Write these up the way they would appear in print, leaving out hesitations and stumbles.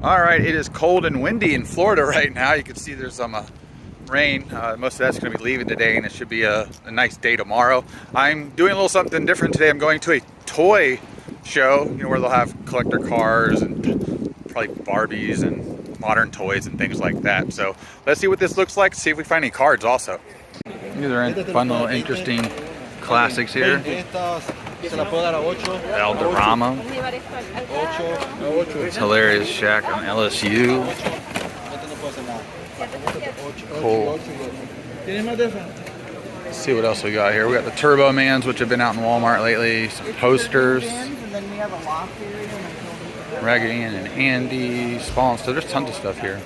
All right, it is cold and windy in Florida right now. You can see there's some rain. Most of that's going to be leaving today, and it should be a nice day tomorrow. I'm doing a little something different today. I'm going to a toy show, where they'll have collector cars and probably Barbies and modern toys and things like that. So let's see what this looks like. See if we find any cards also. These are fun little interesting classics here. Valderrama. It's hilarious. Shaq on LSU. Cool. Let's see what else we got here. We got the Turbo Mans, which have been out in Walmart lately. Some posters. Raggedy Ann and Andy. Spawn. So there's tons of stuff here.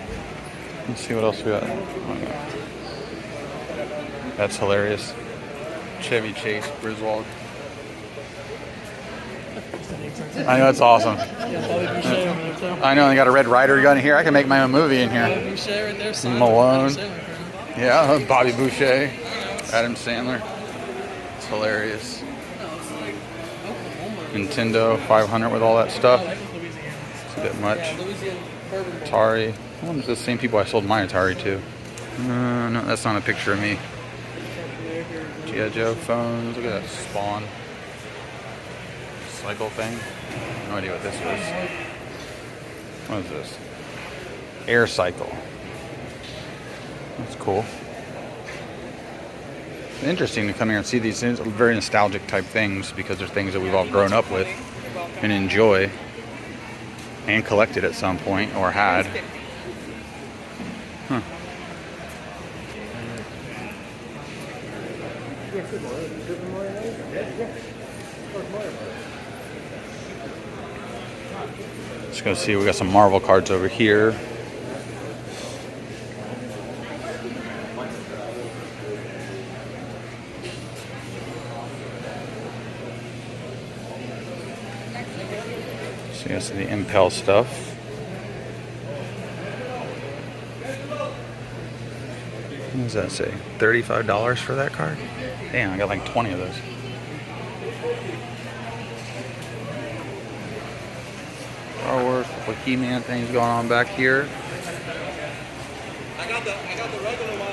Let's see what else we got. That's hilarious. Chevy Chase, Griswold. I know, it's awesome. I know, they got a Red Ryder gun here. I can make my own movie in here. Malone. Yeah, Bobby Boucher. Adam Sandler. It's hilarious. Nintendo 500 with all that stuff. It's a bit much. Atari. I wonder if it's the same people I sold my Atari to. No, that's not a picture of me. G.I. Joe phones. Look at that Spawn cycle thing. No idea what this is. What is this? Air cycle. That's cool. It's interesting to come here and see these things, very nostalgic type things, because they're things that we've all grown up with and enjoy and collected at some point or had. Huh. Let's go see. We got some Marvel cards over here. So you got some of the Impel stuff. What does that say? $35 for that card? Damn, I got like 20 of those. Star Wars, couple He-Man things going on back here. I got the regular one.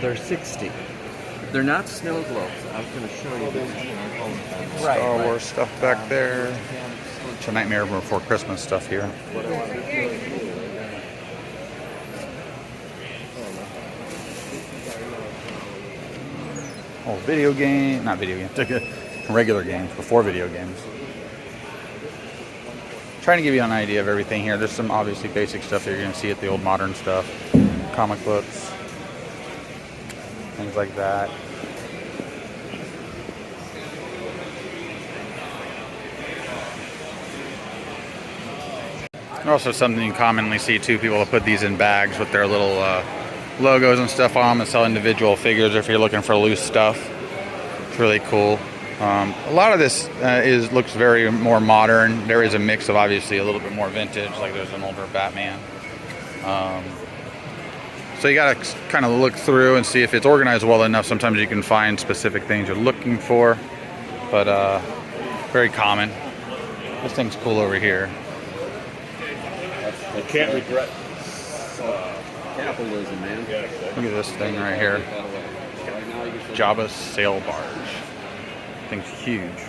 They're 60. They're not snow globes. I was going to show you this. Star Wars stuff back there. It's a Nightmare Before Christmas stuff here. Oh, video game, not video games, regular games before video games. Trying to give you an idea of everything here. There's some obviously basic stuff that you're going to see at the old modern stuff. Comic books, things like that. Also something you commonly see too, people will put these in bags with their little logos and stuff on them and sell individual figures if you're looking for loose stuff. It's really cool. A lot of this looks very more modern. There is a mix of obviously a little bit more vintage, like there's an older Batman. So you gotta kind of look through and see if it's organized well enough. Sometimes you can find specific things you're looking for, but very common. This thing's cool over here. I can't regret capitalism, man. Look at this thing right here. Jabba's sail barge. Thing's huge.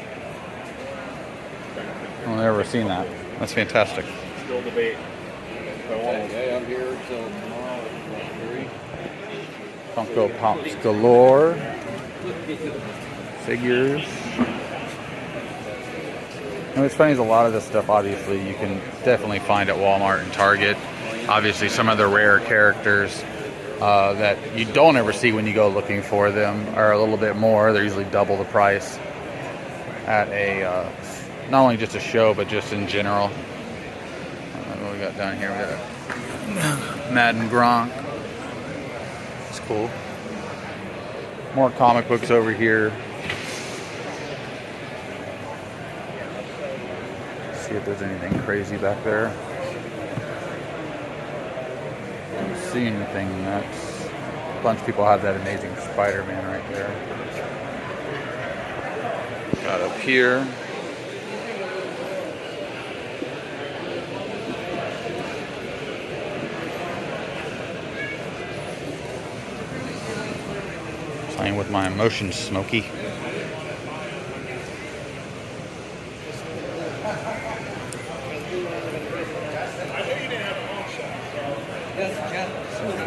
I've never seen that. That's fantastic. Still debate. Okay, I'm here till tomorrow at 3. Funko Pops galore. Figures. And what's funny is a lot of this stuff, obviously, you can definitely find at Walmart and Target. Obviously, some of the rare characters that you don't ever see when you go looking for them are a little bit more. They're usually double the price at a, not only just a show, but just in general. What we got down here? We got a Madden Gronk. It's cool. More comic books over here. see if there's anything crazy back there. I don't see anything nuts. A bunch of people have that amazing Spider-Man right there. Got up here. Playing with my emotions, Smokey.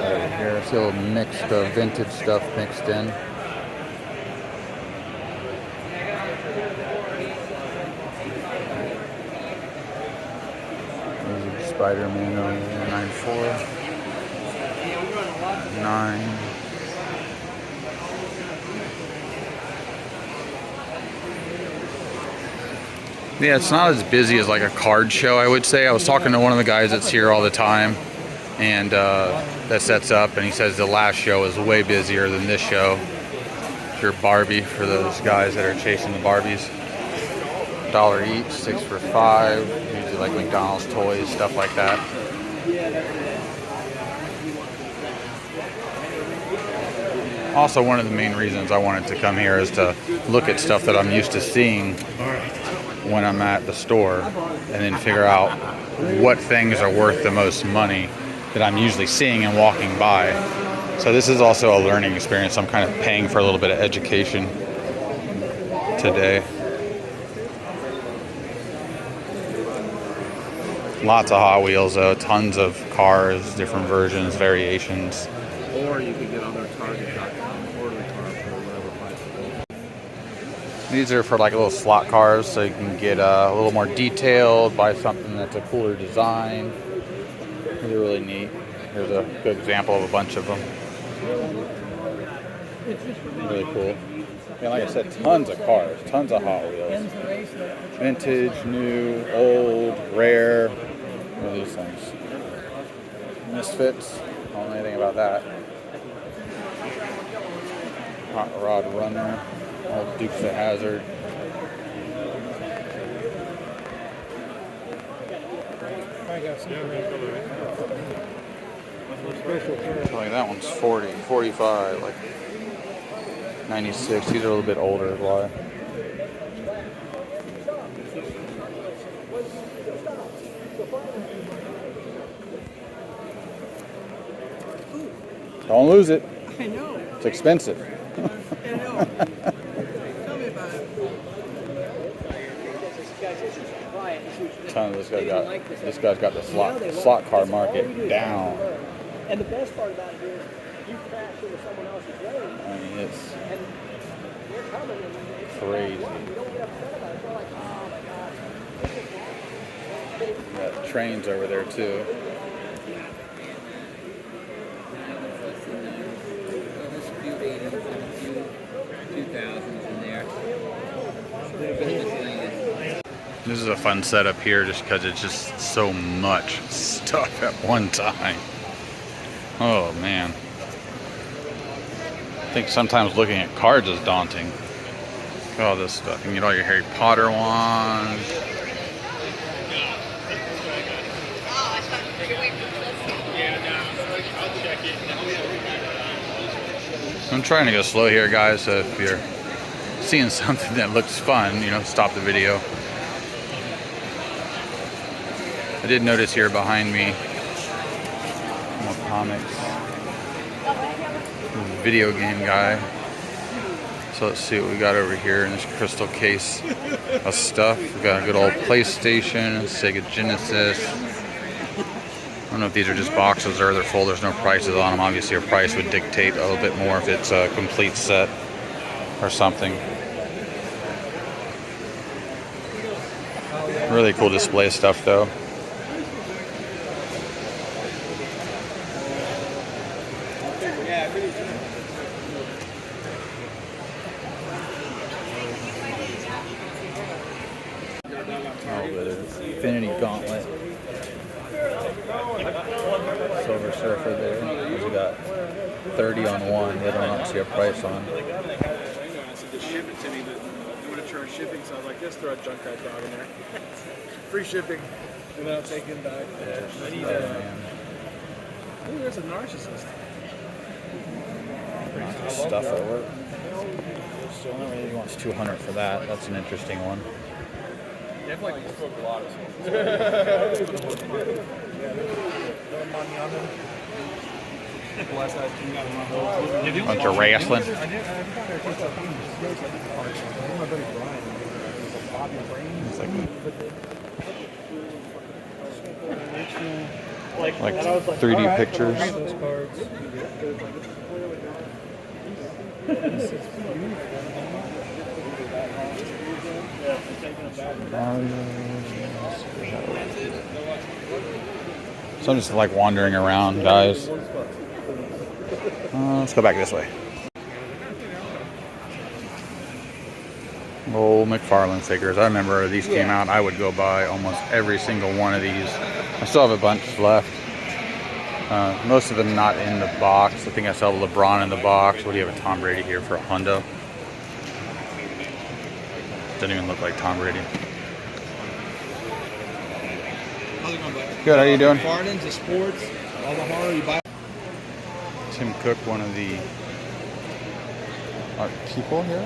Over here, I see a little mixed vintage stuff mixed in. There's Spider-Man over here, 94, 9. Yeah, it's not as busy as like a card show, I would say. I was talking to one of the guys that's here all the time, and that sets up, and he says the last show is way busier than this show. Your Barbie for those guys that are chasing the Barbies. $1 each, 6 for $5. Usually like McDonald's toys, stuff like that. Also, one of the main reasons I wanted to come here is to look at stuff that I'm used to seeing when I'm at the store, and then figure out what things are worth the most money that I'm usually seeing and walking by. So this is also a learning experience. I'm kind of paying for a little bit of education today. Lots of Hot Wheels though, tons of cars, different versions, variations. Or you could get on their Target.com quarterly car for whatever price. These are for like little slot cars, so you can get a little more detailed, buy something that's a cooler design. These are really neat. Here's a good example of a bunch of them. Really cool. And like I said, tons of cars, tons of Hot Wheels. Vintage, new, old, rare. What are these things? Misfits. I don't know anything about that. Hot Rod Runner. Old Dukes of Hazzard. Like that one's 40, 45, like 96. These are a little bit older as well. Don't lose it. I know. It's expensive. I know. Tell me about it. This guy's got the slot car market down. And the best part about it is you crash into someone else's lane. I mean, it's And you're coming and it's crazy. you don't get upset about it. You're like, oh my God. Got trains over there too. This is a fun setup here just because it's just so much stuff at one time. Oh man. I think sometimes looking at cards is daunting. Look at all this stuff. You can get all your Harry Potter ones. I'm trying to go slow here, guys, so if you're seeing something that looks fun, you know, stop the video. I did notice here behind me more comics. Video game guy. So let's see what we got over here in this crystal case of stuff. We got a good old PlayStation, Sega Genesis. I don't know if these are just boxes or they're full. There's no prices on them. Obviously, a price would dictate a little bit more if it's a complete set or something. Really cool display stuff, though. Oh, the Infinity Gauntlet. Silver Surfer there. We got 30 on one. The other one I don't see a price on. I said, just ship it to me, but they would have charged shipping, so I was like, just throw a junk card dog in there. free shipping without taking back. I need ooh, there's a narcissist. Stuff over. So he wants 200 for that. That's an interesting one. They have like a lot of Bunch of wrestling. Like 3D pictures. So I'm just like wandering around, guys. Let's go back this way. Old McFarlane figures. I remember these came out. I would go buy almost every single one of these. I still have a bunch left. Most of them not in the box. I think I saw LeBron in the box. What do you have a Tom Brady here for a hundo? Doesn't even look like Tom Brady. Good, how you doing? Gardens, the sports, all the horror you buy. Tim Cook, one of the people here.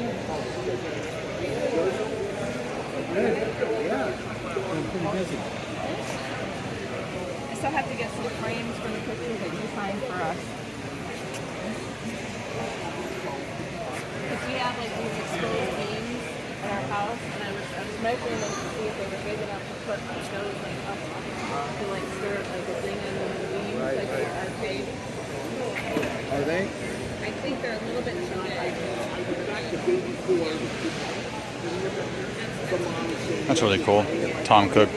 I still have to get some frames for the pictures that you signed for us. Because we have like these exposed beams in our house, and I was measuring them to see if they were big enough to put those like up to like stir like a thing in the beams, like the arcade. Are they? I think they're a little bit too big. That's really cool. Tom Cook.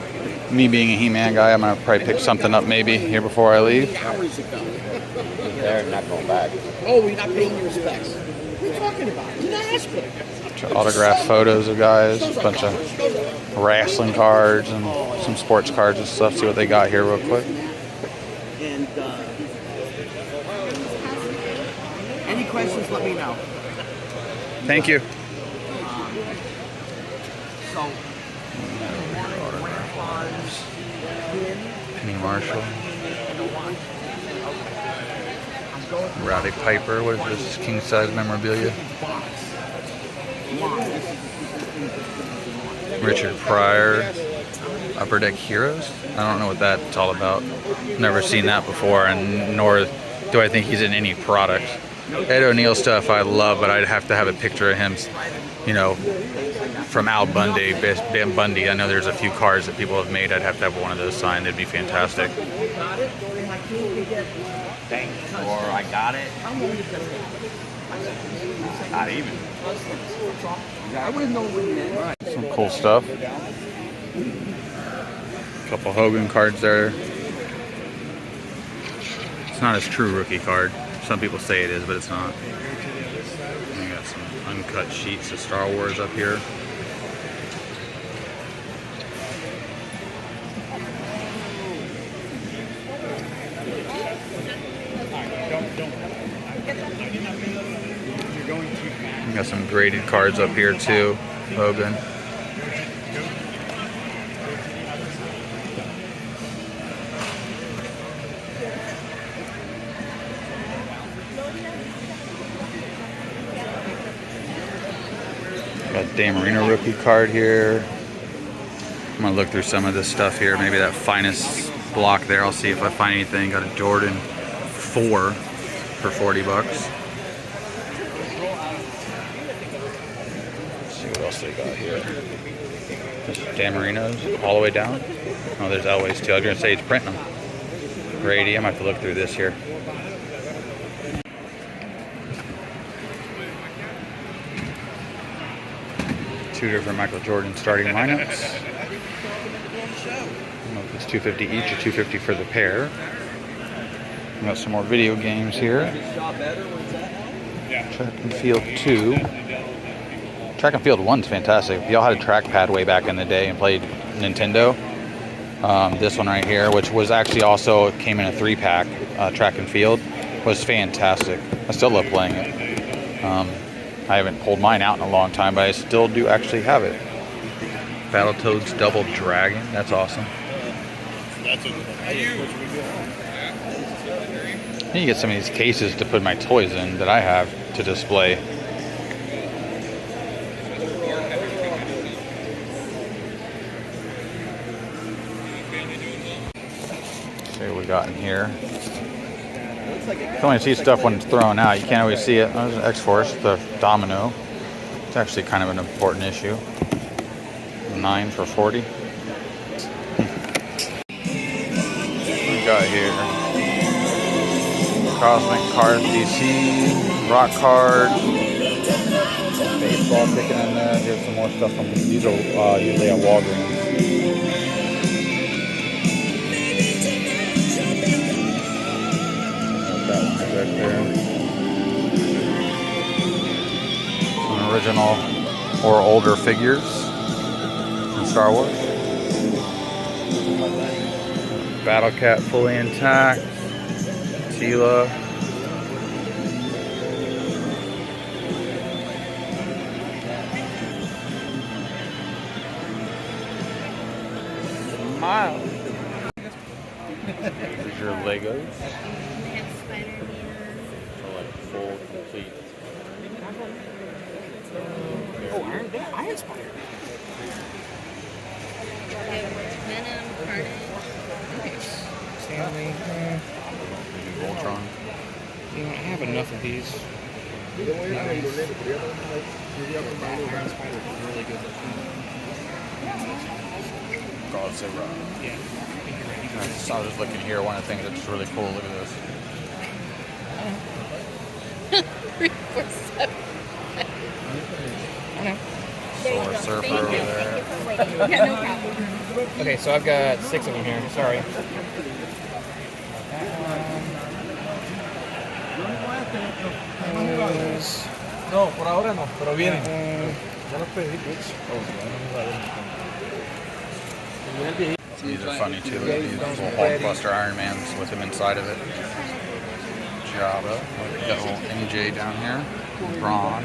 Me being a He-Man guy, I'm gonna probably pick something up maybe here before I leave. They're not going back. Oh, you're not paying your respects. What are you talking about? You're not asking. Bunch of autographed photos of guys, a bunch of wrestling cards and some sports cards and stuff. See what they got here real quick. And any questions, let me know. Thank you. So, Penny Marshall. Rowdy Piper. What is this? King size memorabilia. Richard Pryor. Upper Deck Heroes. I don't know what that's all about. Never seen that before, and nor do I think he's in any product. Ed O'Neill stuff I love, but I'd have to have a picture of him, you know, from Al Bundy, Ben Bundy. I know there's a few cards that people have made. I'd have to have one of those signed. It'd be fantastic. Thanks. Or I got it. Not even. I wouldn't know what you meant. Some cool stuff. A couple Hogan cards there. It's not his true rookie card. Some people say it is, but it's not. We got some uncut sheets of Star Wars up here. We got some graded cards up here too. Hogan. Got Dan Marino rookie card here. I'm gonna look through some of this stuff here. Maybe that finest block there. I'll see if I find anything. Got a Jordan 4 for $40. Let's see what else they got here. Dan Marino's all the way down. Oh, there's Elway's too. I was gonna say he's printing them. Brady. I'm gonna have to look through this here. Two different Michael Jordan starting lineups. I don't know if it's $250 each or $250 for the pair. We got some more video games here. Track and Field 2. Track and Field 1's fantastic. If y'all had a trackpad way back in the day and played Nintendo, this one right here, which was actually also came in a 3-pack, Track and Field, was fantastic. I still love playing it. I haven't pulled mine out in a long time, but I still do actually have it. Battletoads Double Dragon. That's awesome. That's what I need to get some of these cases to put my toys in that I have to display. See what we got in here. You can only see stuff when it's thrown out. You can't always see it. There's an X-Force, the Domino. It's actually kind of an important issue. 9 for 40. What we got here? Cosmic Card DC, Rock Card, baseball ticket in there. Here's some more stuff from these are usually at Walgreens. That one's right there. Some original or older figures from Star Wars. Battle Cat fully intact. Tila. Smile. These are Legos. So like full, complete. Oh, Iron Spider. Venom, Carnage. Stanley. Voltron. You know, I have enough of these. Iron Spider is really good looking. Godzilla. Yeah. I was just looking here. One of the things that's really cool. Look at this. 3, 4, 7. I know. Solar Surfer over there. Yeah, no problem. Okay, so I've got 6 of them here. Sorry. No, por ahora no, pero vienen. Ya los pedí, These are funny too. These little Hulkbuster Iron Mans with him inside of it. Jabba. We got a little MJ down here. Braun.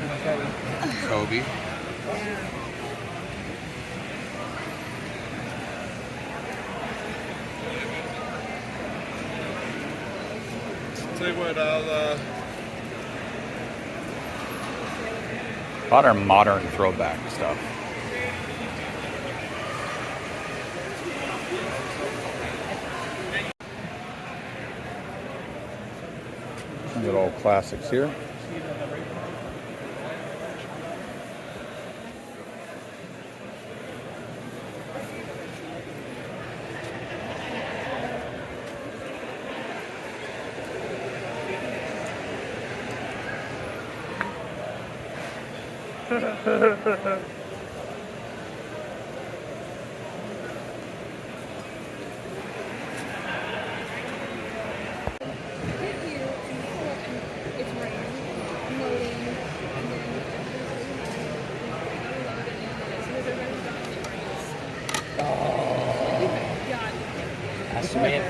Kobe. Tell you what, I'll A lot of modern throwback stuff. Good old classics here.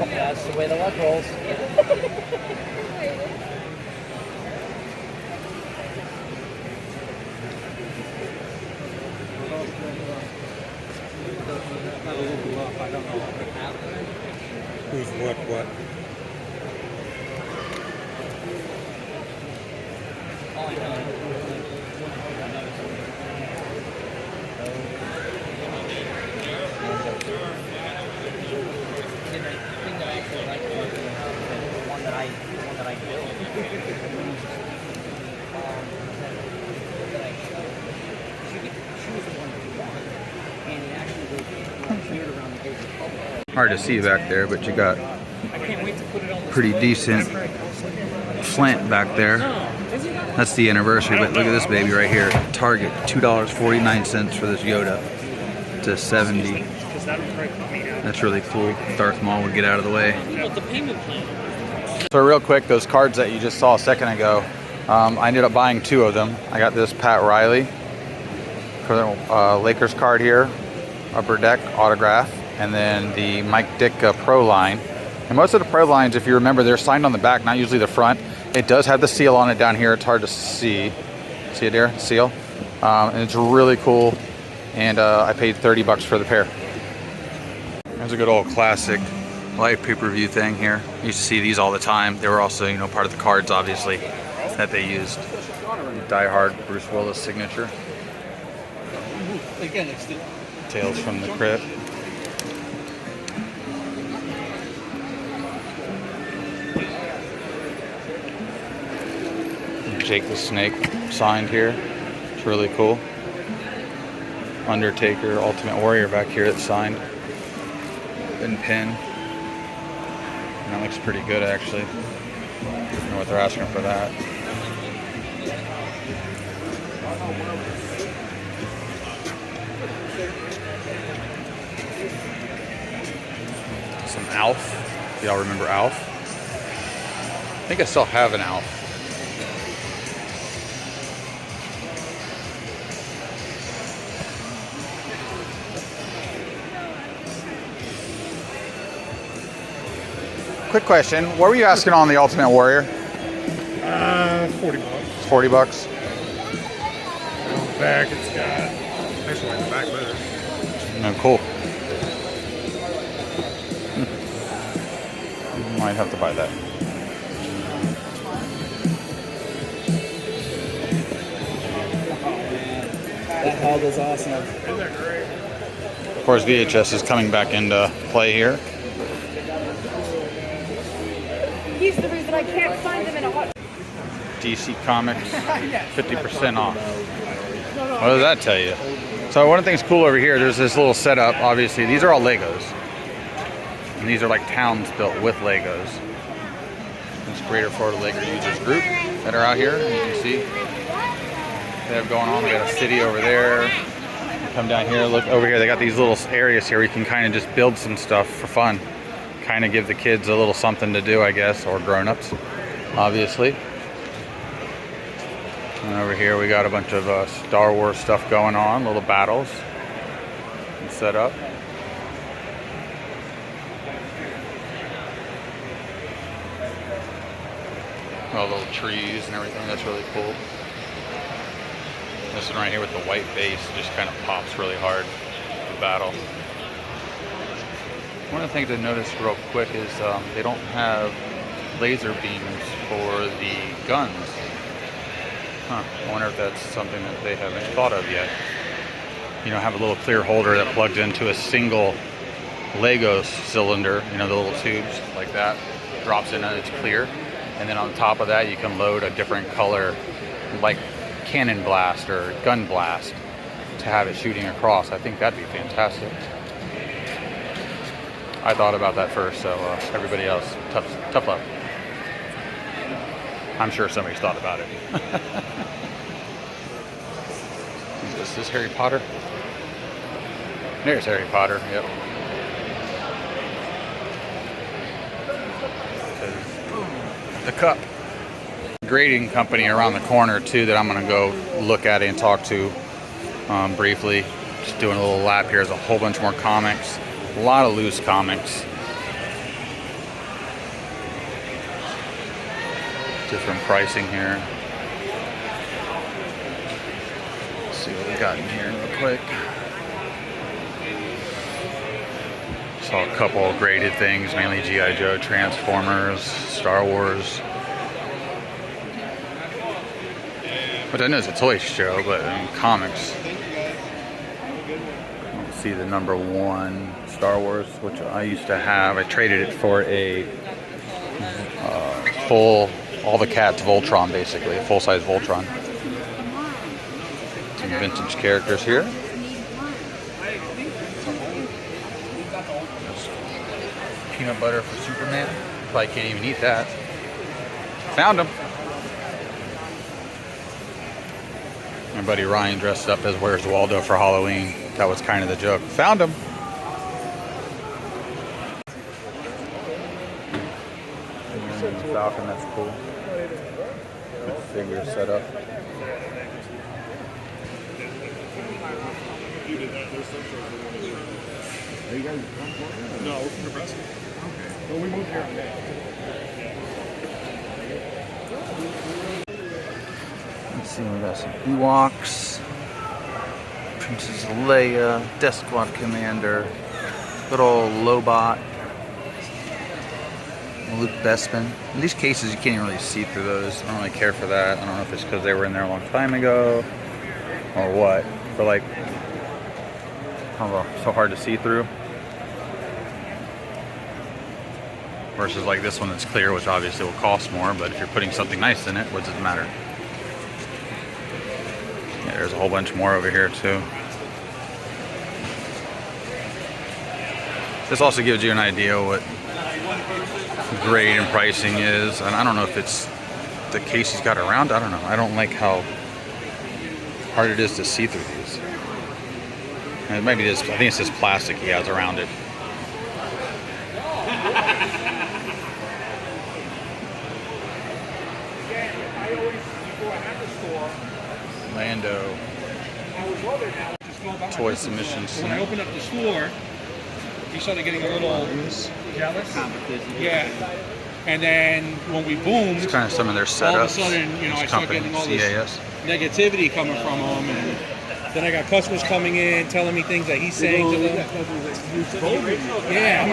That's the way the luck rolls. Who's what? Hard to see back there, but you got pretty decent slant back there. That's the anniversary, but look at this baby right here. Target, $2.49 for this Yoda to 70. That's really cool. Darth Maul would get out of the way. So real quick, those cards that you just saw a second ago, I ended up buying 2 of them. I got this Pat Riley Lakers card here, upper deck autograph, and then the Mike Ditka Pro line. And most of the Pro lines, if you remember, they're signed on the back, not usually the front. It does have the seal on it down here. It's hard to see. See it there? Seal. And it's really cool. and I paid 30 bucks for the pair. There's a good old classic live pay-per-view thing here. I used to see these all the time. They were also, you know, part of the cards, obviously, that they used. Die Hard Bruce Willis signature. Again, it's the Tales from the Crypt. Jake the Snake signed here. It's really cool. Undertaker, Ultimate Warrior back here that's signed. And pin. And that looks pretty good actually. I don't know what they're asking for that. Some Alf. Y'all remember Alf? I think I still have an Alf. Quick question. What were you asking on the Ultimate Warrior? 40 bucks. 40 bucks? Back, it's got nice one in the back leather. No, cool. Might have to buy that. That hog was awesome. Isn't that great? Of course, VHS is coming back into play here. He's the reason I can't find him in a hot. DC Comics, 50% off. What does that tell you? So one of the things cool over here, there's this little setup. Obviously, these are all Legos. And these are like towns built with Legos. It's Greater Florida Lego Users Group that are out here. You can see they have going on. We got a city over there. Come down here, look over here. They got these little areas here where you can kind of just build some stuff for fun. Kind of give the kids a little something to do, I guess, or grown-ups, obviously. And over here we got a bunch of Star Wars stuff going on, little battles set up. All little trees and everything, that's really cool. This one right here with the white base just kind of pops really hard, the battle. One of the things I noticed real quick is they don't have laser beams for the guns. Huh, I wonder if that's something that they haven't thought of yet. You know, have a little clear holder that plugs into a single Lego cylinder, you know, the little tubes like that, drops in and it's clear. And then on top of that, you can load a different color, like cannon blast or gun blast, to have it shooting across. I think that'd be fantastic. I thought about that first, so everybody else, tough luck. I'm sure somebody's thought about it. Is this Harry Potter? There's Harry Potter, yep. The cup. Grading company around the corner too that I'm gonna go look at and talk to briefly. Just doing a little lap here. There's a whole bunch more comics. A lot of loose comics. Different pricing here. Let's see what we got in here real quick. Saw a couple of graded things, mainly G.I. Joe, Transformers, Star Wars. Which I know it's a toy show, but in comics. Let's see the #1 Star Wars, which I used to have. I traded it for a full, all the cats Voltron, basically, a full-size Voltron. Some vintage characters here. Peanut butter for Superman. Probably can't even eat that. Found him. My buddy Ryan dressed up as Where's Waldo for Halloween. That was kind of the joke. Found him. Falcon, that's cool. Good figure set up. Are you guys from Florida? No, we're from Nebraska. Okay. Well, we moved here on May. Let's see, we got some Ewoks, Princess Leia, Death Squad Commander, good old Lobot, Luke Bespin. In these cases, you can't even really see through those. I don't really care for that. I don't know if it's because they were in there a long time ago or what. But like, I don't know, so hard to see through. Versus like this one that's clear, which obviously will cost more. But if you're putting something nice in it, what does it matter? Yeah, there's a whole bunch more over here too. This also gives you an idea what grade and pricing is, and I don't know if it's the case he's got around. I don't know. I don't like how hard it is to see through these. And maybe this. I think it's this plastic he has around it. Lando. Toy submissions. When I opened up the store, he started getting a little jealous. Yeah. And then when we boomed, It's kind of some of their setups. all of a sudden, you know, I started getting all this CAS. negativity coming from him, and then I got customers coming in telling me things that he's saying to them. Yeah,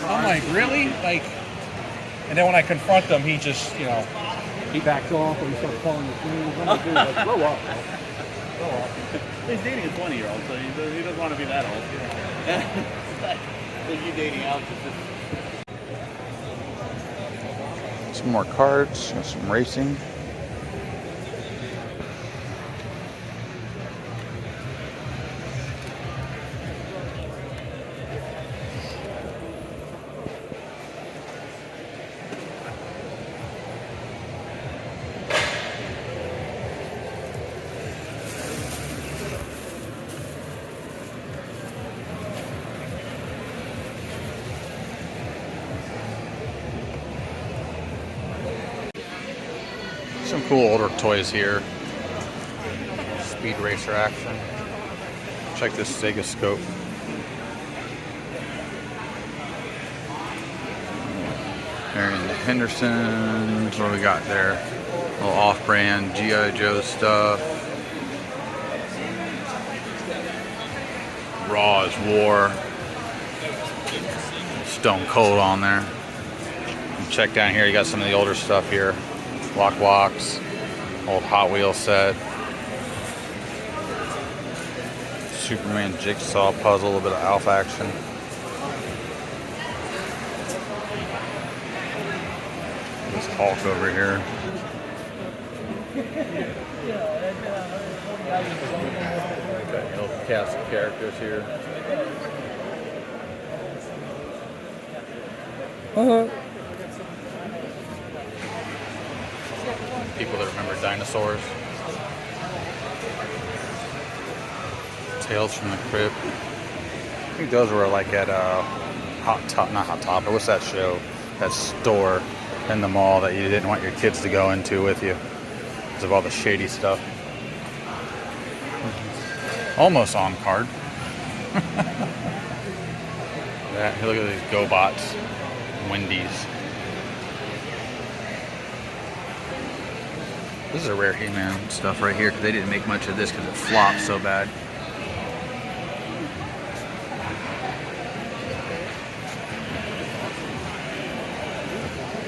I'm like, really? Like, and then when I confront them, he just, you know, he backs off and he starts calling the things. I'm like, dude, like, grow up, bro. Grow up. He's dating a 20-year-old, so he doesn't want to be that old. So you dating Alex is Some more cards, some racing. Some cool older toys here. Speed racer action. Check this Sega scope. Marion Henderson's. What do we got there? A little off-brand G.I. Joe stuff. Raw as War. Stone Cold on there. And check down here. You got some of the older stuff here. Walks, old Hot Wheels set, Superman jigsaw puzzle, a little bit of Alf action. This Hulk over here. Got a little cast of characters here. People that remember dinosaurs. Tales from the Crypt. I think those were like at Hot Top, not Hot Top, but what's that show? That store in the mall that you didn't want your kids to go into with you because of all the shady stuff. Almost on card. That, look at these GoBots, Wendy's. This is a rare He-Man stuff right here because they didn't make much of this because it flopped so bad.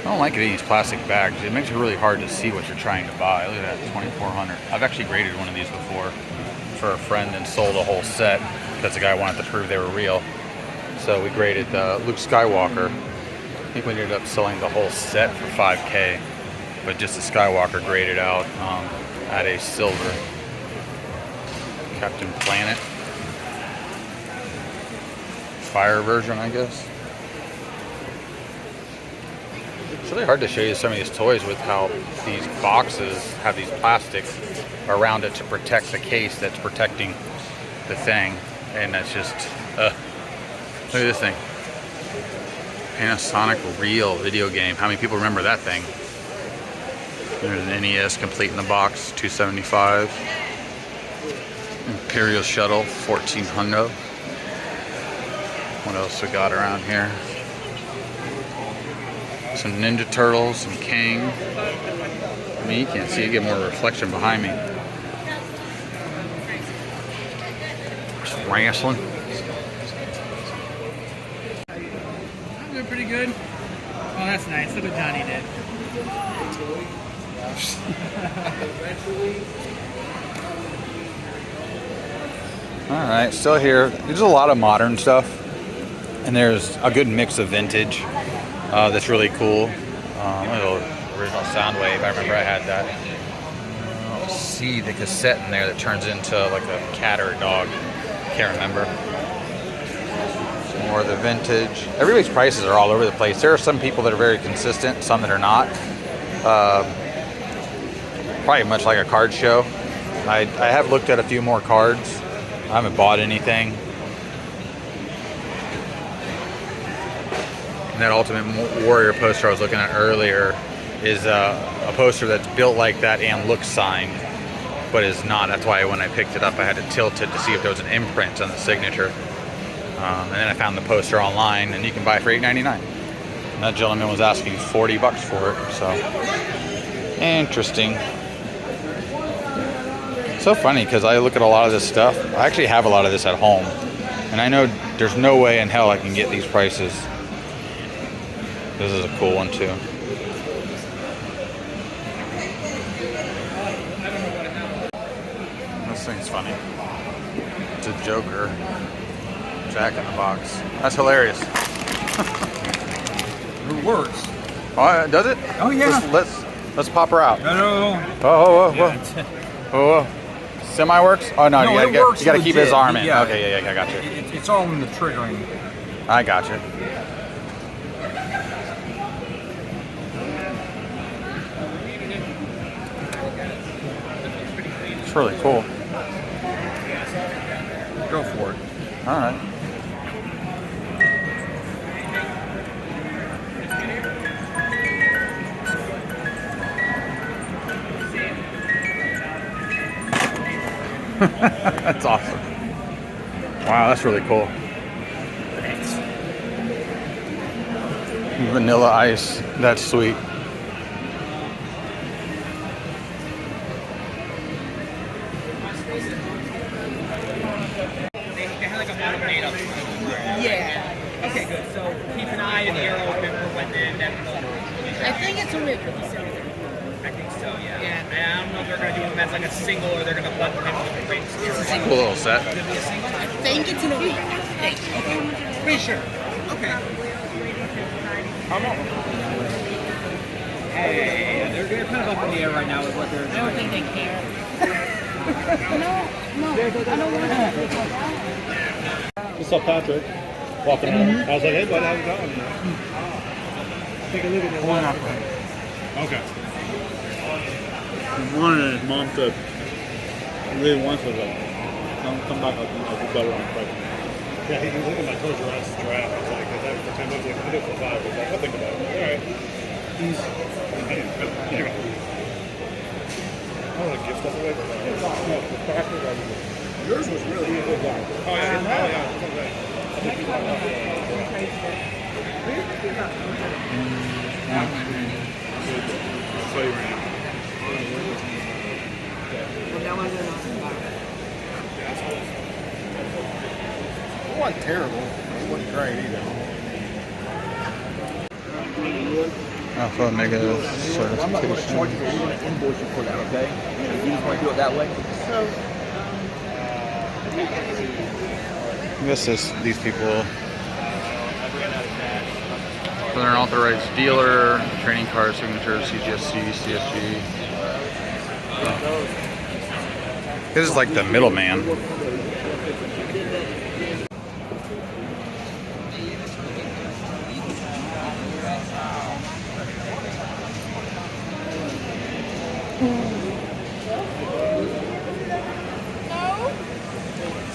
I don't like it in these plastic bags. It makes it really hard to see what you're trying to buy. Look at that, 2,400. I've actually graded one of these before for a friend and sold a whole set because the guy wanted to prove they were real. So we graded Luke Skywalker. I think we ended up selling the whole set for $5K. But just the Skywalker graded out at a silver. Captain Planet. Fire version, I guess. It's really hard to show you some of these toys with how these boxes have these plastics around it to protect the case that's protecting the thing. And that's just, look at this thing. Panasonic Real video game. How many people remember that thing? There's an NES complete in the box, $275. Imperial Shuttle, $1,400. What else we got around here? Some Ninja Turtles, some Kang. I mean, you can't see it, get more reflection behind me. wrestling. They're pretty good. Oh, that's nice. Look what Johnny did. All right, still here. There's a lot of modern stuff, and there's a good mix of vintage that's really cool. A little original Soundwave. I remember I had that. I see the cassette in there that turns into like a cat or a dog. Can't remember. Some more of the vintage. Everybody's prices are all over the place. There are some people that are very consistent, some that are not. Probably much like a card show. I have looked at a few more cards. I haven't bought anything. And that Ultimate Warrior poster I was looking at earlier is a poster that's built like that and looks signed, but is not. That's why when I picked it up, I had to tilt it to see if there was an imprint on the signature. And then I found the poster online, and you can buy it for $8.99. And that gentleman was asking $40 for it, so interesting. So funny because I look at a lot of this stuff. I actually have a lot of this at home, and I know there's no way in hell I can get these prices. This is a cool one too. This thing's funny. It's a Joker Jack in the Box. That's hilarious. It works. Oh, does it? Oh, yeah. Let's pop her out. No. Oh. Oh. Semi works? Oh no, No, you gotta keep his arm in. Yeah. Okay, yeah, I got you. It's all in the triggering. I got you. It's really cool. Go for it. All right. That's awesome. Wow, that's really cool. Thanks. Vanilla ice. That's sweet. They had like a model made up. Yeah. Okay, good. So keep an eye and ear open for when they inevitable. I think it's only a 57. I think so, yeah. I don't know if they're going to do them as like a single or they're going to bundle them with the rings. Cool little set. I think it's an elite. Okay. Pretty sure. Okay. Hey, they're kind of up in the air right now with what they're doing. I don't think they care. No, I don't want to. Just saw Patrick walking around. I was like, hey, bud, how's it going? Take a look at your Okay. He wanted his mom to really wants to come back. I'll do better on price. Yeah, he was looking at my Toys R Us draft. I was like, that was for 10 bucks. Like, I do it for 5. He's like, I'll think about it. All right. Here you go. I don't want to give stuff away, but no, the Packers are good. Yours was really good. Oh, yeah. I'll tell you right now. It wasn't terrible. It wasn't great either. Alpha Omega I'm not going to charge you, but we're going to invoice you for that, okay? You just want to do it that way? This is these people. They're an authorized dealer, training card signatures, CGSC, CSG. This is like the middleman.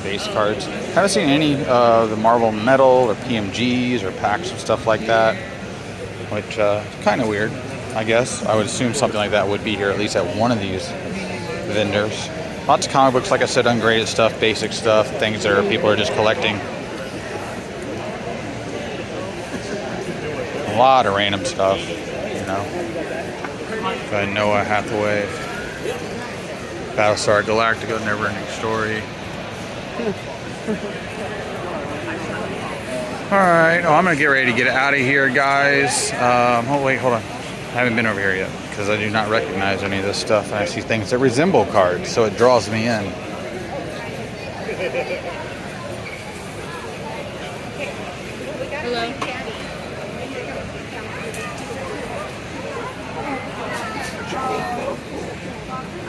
Base cards. Haven't seen any the Marvel Metal or PMGs or packs of stuff like that, which kind of weird, I guess. I would assume something like that would be here at least at one of these vendors. Lots of comic books, like I said, ungraded stuff, basic stuff, things that people are just collecting. A lot of random stuff, you know. By Noah Hathaway, Battlestar Galactica, Never Ending Story. All right, oh, I'm gonna get ready to get out of here, guys. Oh wait, hold on. I haven't been over here yet because I do not recognize any of this stuff. I see things that resemble cards, so it draws me in. Hello.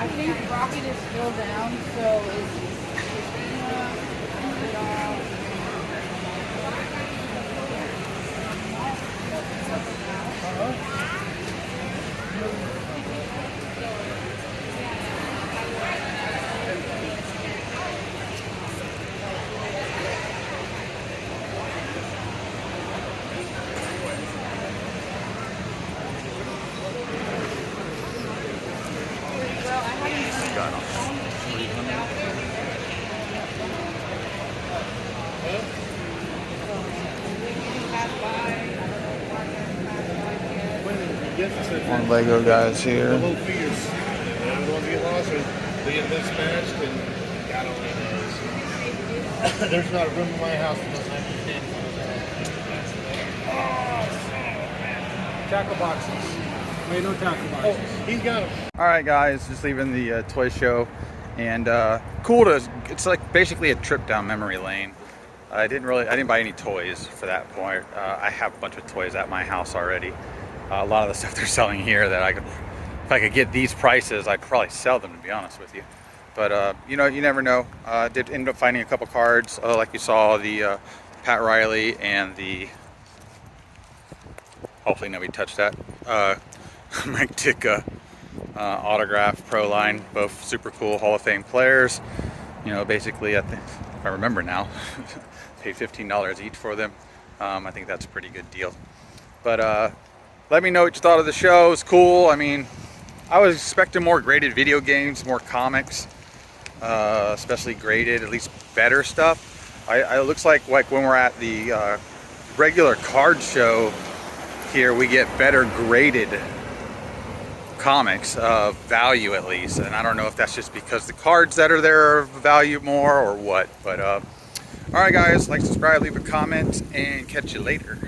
I think Rocket is still down, so is One Lego guys here. Little figures. The ones get lost or they get mismatched and God only knows. There's not a room in my house that doesn't understand Tackle boxes. Wait, no tackle boxes. Oh, he's got them. All right, guys, just leaving the toy show, and cool to. It's like basically a trip down memory lane. I didn't buy any toys for that point. I have a bunch of toys at my house already. A lot of the stuff they're selling here that if I could get these prices, I'd probably sell them, to be honest with you. But you know, you never know. Did end up finding a couple cards, like you saw the Pat Riley and the. Hopefully nobody touched that. Mike Ditka autograph Pro Line, both super cool Hall of Fame players. You know, basically, I think if I remember now, paid $15 each for them. I think that's a pretty good deal. But let me know what you thought of the show. It's cool. I mean, I was expecting more graded video games, more comics, especially graded, at least better stuff. It looks like when we're at the regular card show here, we get better graded comics of value at least. And I don't know if that's just because the cards that are there value more or what. But all right, guys, like, subscribe, leave a comment, and catch you later.